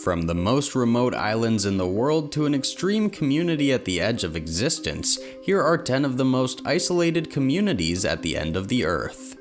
From the most remote islands in the world to an extreme community at the edge of existence, here are 10 of the most isolated communities at the end of the Earth.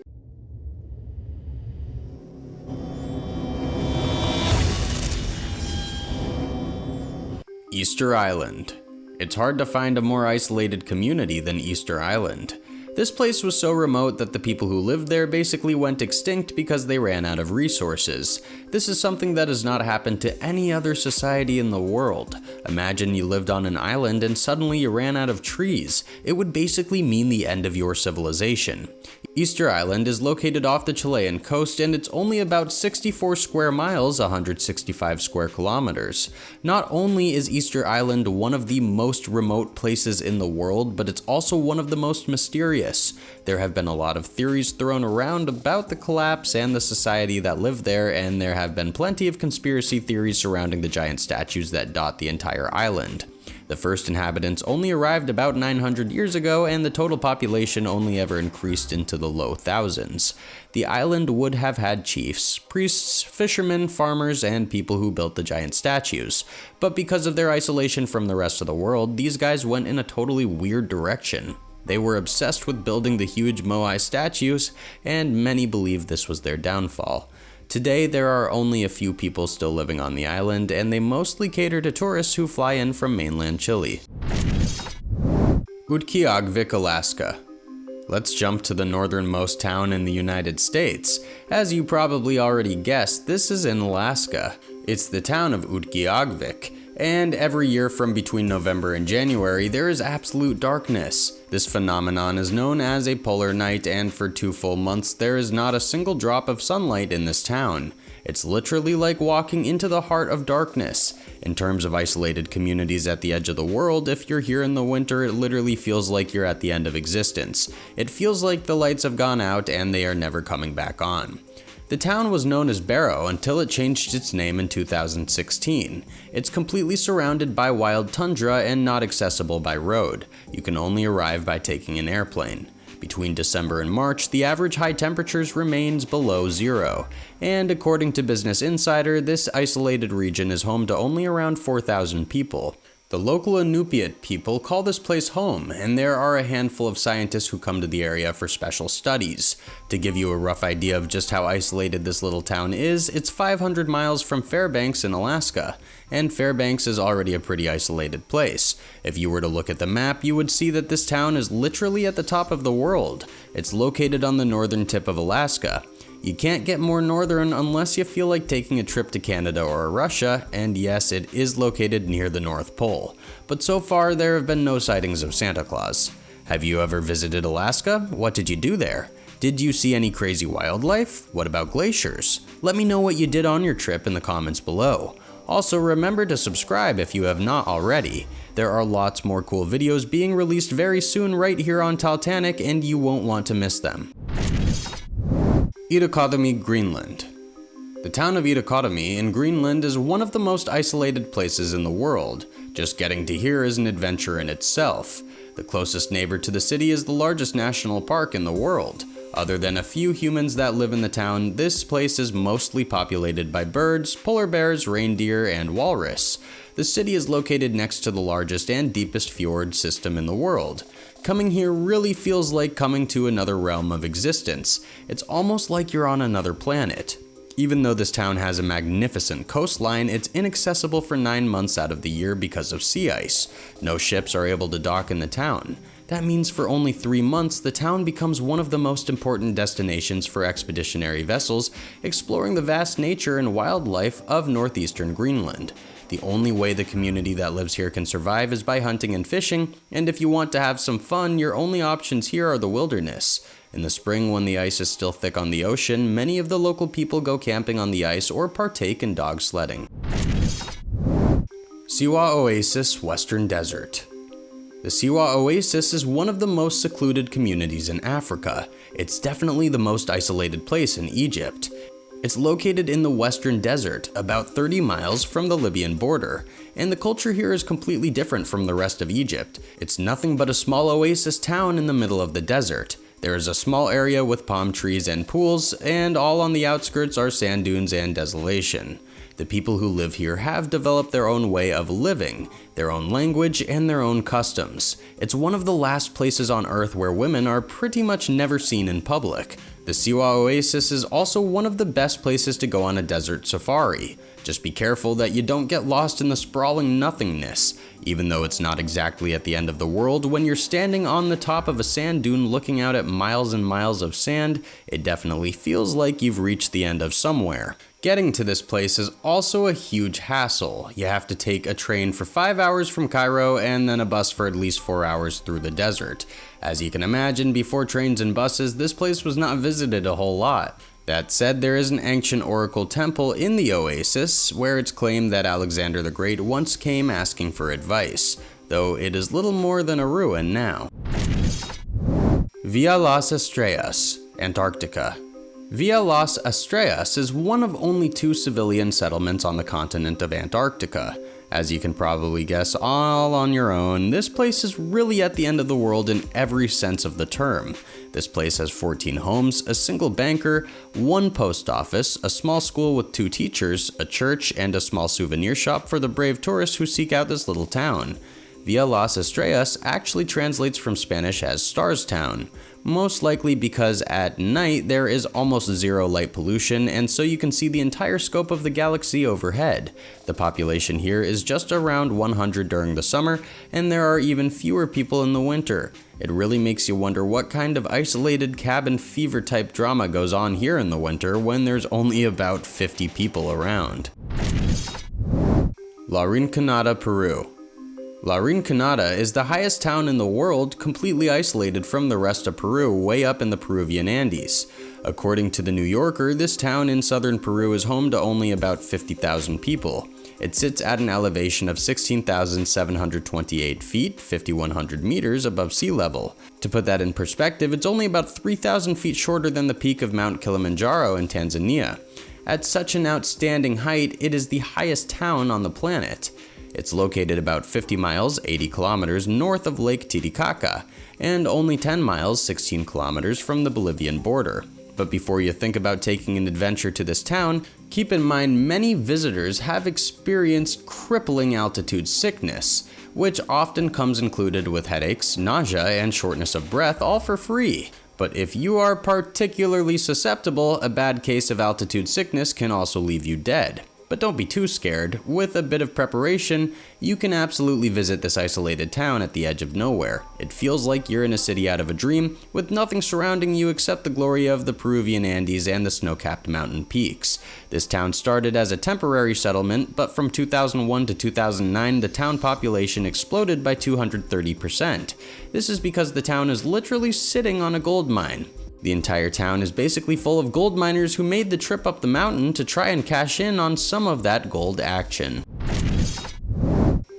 Easter Island. It's hard to find a more isolated community than Easter Island. This place was so remote that the people who lived there basically went extinct because they ran out of resources. This is something that has not happened to any other society in the world. Imagine you lived on an island and suddenly you ran out of trees. It would basically mean the end of your civilization. Easter Island is located off the Chilean coast and it's only about 64 square miles, 165 square kilometers. Not only is Easter Island one of the most remote places in the world, but it's also one of the most mysterious. There have been a lot of theories thrown around about the collapse and the society that lived there, and there have been plenty of conspiracy theories surrounding the giant statues that dot the entire island. The first inhabitants only arrived about 900 years ago, and the total population only ever increased into the low thousands. The island would have had chiefs, priests, fishermen, farmers, and people who built the giant statues. But because of their isolation from the rest of the world, these guys went in a totally weird direction. They were obsessed with building the huge Moai statues, and many believe this was their downfall. Today, there are only a few people still living on the island, and they mostly cater to tourists who fly in from mainland Chile. Utqiagvik, Alaska. Let's jump to the northernmost town in the United States. As you probably already guessed, this is in Alaska. It's the town of Utqiagvik. And every year from between November and January, there is absolute darkness. This phenomenon is known as a polar night, and for 2 full months, there is not a single drop of sunlight in this town. It's literally like walking into the heart of darkness. In terms of isolated communities at the edge of the world, if you're here in the winter, it literally feels like you're at the end of existence. It feels like the lights have gone out and they are never coming back on. The town was known as Barrow until it changed its name in 2016. It's completely surrounded by wild tundra and not accessible by road. You can only arrive by taking an airplane. Between December and March, the average high temperatures remains below zero. And according to Business Insider, this isolated region is home to only around 4,000 people. The local Inupiat people call this place home, and there are a handful of scientists who come to the area for special studies. To give you a rough idea of just how isolated this little town is, it's 500 miles from Fairbanks in Alaska, and Fairbanks is already a pretty isolated place. If you were to look at the map, you would see that this town is literally at the top of the world. It's located on the northern tip of Alaska. You can't get more northern unless you feel like taking a trip to Canada or Russia, and yes, it is located near the North Pole. But so far, there have been no sightings of Santa Claus. Have you ever visited Alaska? What did you do there? Did you see any crazy wildlife? What about glaciers? Let me know what you did on your trip in the comments below. Also, remember to subscribe if you have not already. There are lots more cool videos being released very soon right here on Talltanic, and you won't want to miss them. Ittoqqortoormiit, Greenland. The town of Ittoqqortoormiit in Greenland is one of the most isolated places in the world. Just getting to here is an adventure in itself. The closest neighbor to the city is the largest national park in the world. Other than a few humans that live in the town, this place is mostly populated by birds, polar bears, reindeer, and walrus. The city is located next to the largest and deepest fjord system in the world. Coming here really feels like coming to another realm of existence. It's almost like you're on another planet. Even though this town has a magnificent coastline, it's inaccessible for 9 months out of the year because of sea ice. No ships are able to dock in the town. That means for only 3 months, the town becomes one of the most important destinations for expeditionary vessels, exploring the vast nature and wildlife of northeastern Greenland. The only way the community that lives here can survive is by hunting and fishing, and if you want to have some fun, your only options here are the wilderness. In the spring, when the ice is still thick on the ocean, many of the local people go camping on the ice or partake in dog sledding. Siwa Oasis, Western Desert. The Siwa Oasis is one of the most secluded communities in Africa. It's definitely the most isolated place in Egypt. It's located in the Western Desert, about 30 miles from the Libyan border, and the culture here is completely different from the rest of Egypt. It's nothing but a small oasis town in the middle of the desert. There is a small area with palm trees and pools, and all on the outskirts are sand dunes and desolation. The people who live here have developed their own way of living, their own language, and their own customs. It's one of the last places on Earth where women are pretty much never seen in public. The Siwa Oasis is also one of the best places to go on a desert safari. Just be careful that you don't get lost in the sprawling nothingness. Even though it's not exactly at the end of the world, when you're standing on the top of a sand dune looking out at miles and miles of sand, it definitely feels like you've reached the end of somewhere. Getting to this place is also a huge hassle. You have to take a train for 5 hours from Cairo and then a bus for at least 4 hours through the desert. As you can imagine, before trains and buses, this place was not visited a whole lot. That said, there is an ancient oracle temple in the oasis where it's claimed that Alexander the Great once came asking for advice, though it is little more than a ruin now. Via Las Estrellas, Antarctica. Via Las Estrellas is one of only 2 civilian settlements on the continent of Antarctica. As you can probably guess all on your own, this place is really at the end of the world in every sense of the term. This place has 14 homes, a single banker, 1 post office, a small school with 2 teachers, a church, and a small souvenir shop for the brave tourists who seek out this little town. Via Las Estrellas actually translates from Spanish as Stars Town, most likely because at night there is almost zero light pollution, and so you can see the entire scope of the galaxy overhead. The population here is just around 100 during the summer, and there are even fewer people in the winter. It really makes you wonder what kind of isolated cabin fever type drama goes on here in the winter when there's only about 50 people around. La Rinconada, Peru. La Rinconada is the highest town in the world, completely isolated from the rest of Peru, way up in the Peruvian Andes. According to the New Yorker, this town in southern Peru is home to only about 50,000 people. It sits at an elevation of 16,728 feet, 5,100 meters above sea level. To put that in perspective, it's only about 3,000 feet shorter than the peak of Mount Kilimanjaro in Tanzania. At such an outstanding height, it is the highest town on the planet. It's located about 50 miles, 80 kilometers north of Lake Titicaca, and only 10 miles, 16 kilometers from the Bolivian border. But before you think about taking an adventure to this town, keep in mind many visitors have experienced crippling altitude sickness, which often comes included with headaches, nausea, and shortness of breath, all for free. But if you are particularly susceptible, a bad case of altitude sickness can also leave you dead. But don't be too scared. With a bit of preparation, you can absolutely visit this isolated town at the edge of nowhere. It feels like you're in a city out of a dream, with nothing surrounding you except the glory of the Peruvian Andes and the snow-capped mountain peaks. This town started as a temporary settlement, but from 2001 to 2009, the town population exploded by 230%. This is because the town is literally sitting on a gold mine. The entire town is basically full of gold miners who made the trip up the mountain to try and cash in on some of that gold action.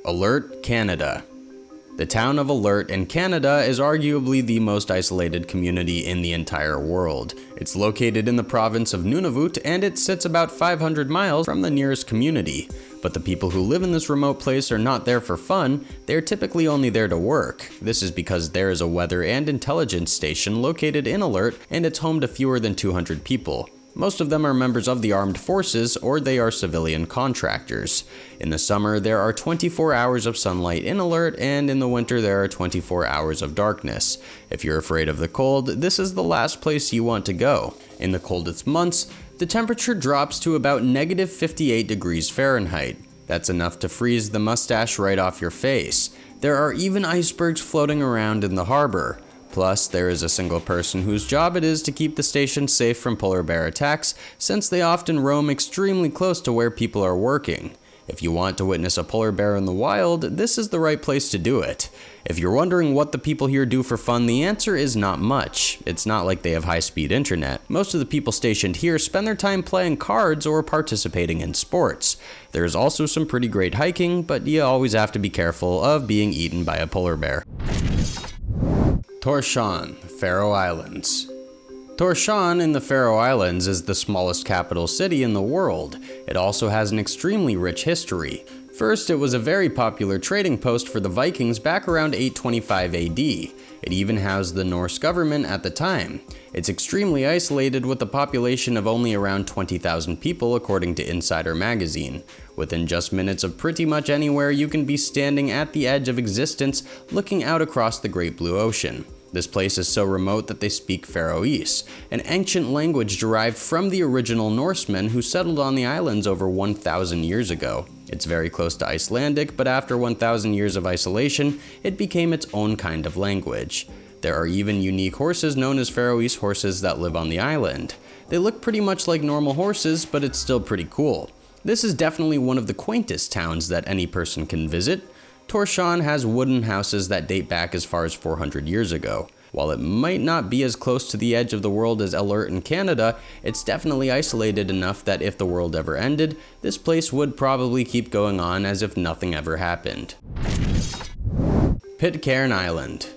Alert, Canada. The town of Alert in Canada is arguably the most isolated community in the entire world. It's located in the province of Nunavut, and it sits about 500 miles from the nearest community. But the people who live in this remote place are not there for fun, they're typically only there to work. This is because there is a weather and intelligence station located in Alert, and it's home to fewer than 200 people. Most of them are members of the armed forces, or they are civilian contractors. In the summer, there are 24 hours of sunlight in Alert, and in the winter there are 24 hours of darkness. If you're afraid of the cold, this is the last place you want to go. In the coldest months, the temperature drops to about negative 58 degrees Fahrenheit. That's enough to freeze the mustache right off your face. There are even icebergs floating around in the harbor. Plus, there is a single person whose job it is to keep the station safe from polar bear attacks, since they often roam extremely close to where people are working. If you want to witness a polar bear in the wild, this is the right place to do it. If you're wondering what the people here do for fun, the answer is not much. It's not like they have high-speed internet. Most of the people stationed here spend their time playing cards or participating in sports. There's also some pretty great hiking, but you always have to be careful of being eaten by a polar bear. Tórshavn, Faroe Islands. Tórshavn in the Faroe Islands is the smallest capital city in the world. It also has an extremely rich history. First, it was a very popular trading post for the Vikings back around 825 AD. It even housed the Norse government at the time. It's extremely isolated with a population of only around 20,000 people according to Insider magazine. Within just minutes of pretty much anywhere, you can be standing at the edge of existence looking out across the Great Blue Ocean. This place is so remote that they speak Faroese, an ancient language derived from the original Norsemen who settled on the islands over 1,000 years ago. It's very close to Icelandic, but after 1,000 years of isolation, it became its own kind of language. There are even unique horses known as Faroese horses that live on the island. They look pretty much like normal horses, but it's still pretty cool. This is definitely one of the quaintest towns that any person can visit. Tórshavn has wooden houses that date back as far as 400 years ago. While it might not be as close to the edge of the world as Alert in Canada, it's definitely isolated enough that if the world ever ended, this place would probably keep going on as if nothing ever happened. Pitcairn Island.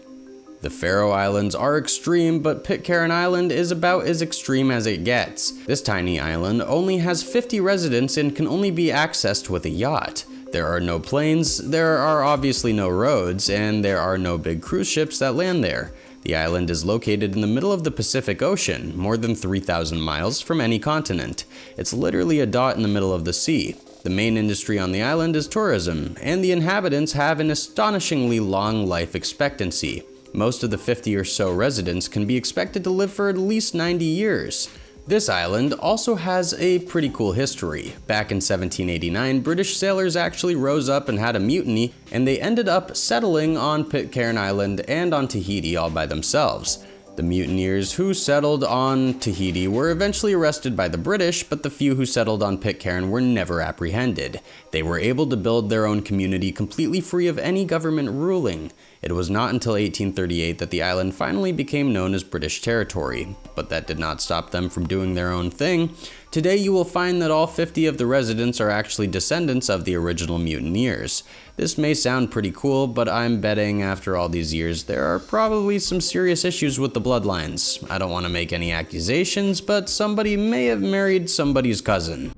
The Faroe Islands are extreme, but Pitcairn Island is about as extreme as it gets. This tiny island only has 50 residents and can only be accessed with a yacht. There are no planes, there are obviously no roads, and there are no big cruise ships that land there. The island is located in the middle of the Pacific Ocean, more than 3,000 miles from any continent. It's literally a dot in the middle of the sea. The main industry on the island is tourism, and the inhabitants have an astonishingly long life expectancy. Most of the 50 or so residents can be expected to live for at least 90 years. This island also has a pretty cool history. Back in 1789, British sailors actually rose up and had a mutiny, and they ended up settling on Pitcairn Island and on Tahiti all by themselves. The mutineers who settled on Tahiti were eventually arrested by the British, but the few who settled on Pitcairn were never apprehended. They were able to build their own community completely free of any government ruling. It was not until 1838 that the island finally became known as British territory, but that did not stop them from doing their own thing. Today you will find that all 50 of the residents are actually descendants of the original mutineers. This may sound pretty cool, but I'm betting after all these years there are probably some serious issues with the bloodlines. I don't want to make any accusations, but somebody may have married somebody's cousin.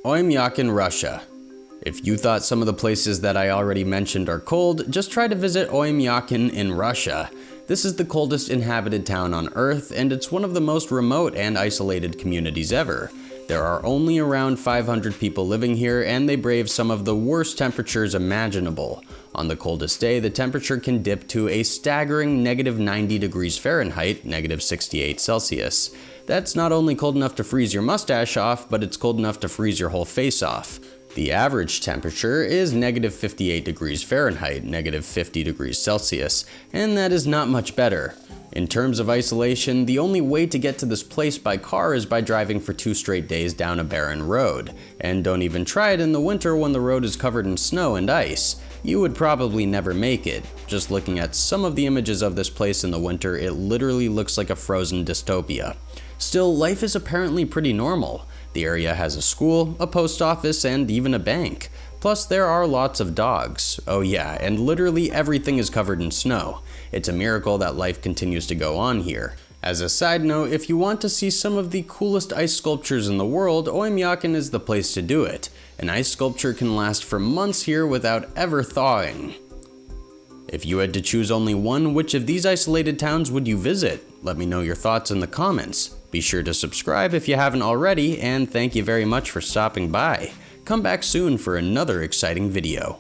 Oymyaken, Russia. If you thought some of the places that I already mentioned are cold, just try to visit Oymyaken in Russia. This is the coldest inhabited town on Earth, and it's one of the most remote and isolated communities ever. There are only around 500 people living here, and they brave some of the worst temperatures imaginable. On the coldest day, the temperature can dip to a staggering -90 degrees Fahrenheit, -68 Celsius. That's not only cold enough to freeze your mustache off, but it's cold enough to freeze your whole face off. The average temperature is -58 degrees Fahrenheit, -50 degrees Celsius, and that is not much better. In terms of isolation, the only way to get to this place by car is by driving for 2 straight days down a barren road. And don't even try it in the winter when the road is covered in snow and ice. You would probably never make it. Just looking at some of the images of this place in the winter, it literally looks like a frozen dystopia. Still, life is apparently pretty normal. The area has a school, a post office, and even a bank. Plus, there are lots of dogs. Oh yeah, and literally everything is covered in snow. It's a miracle that life continues to go on here. As a side note, if you want to see some of the coolest ice sculptures in the world, Oymyaken is the place to do it. An ice sculpture can last for months here without ever thawing. If you had to choose only one, which of these isolated towns would you visit? Let me know your thoughts in the comments. Be sure to subscribe if you haven't already, and thank you very much for stopping by. Come back soon for another exciting video.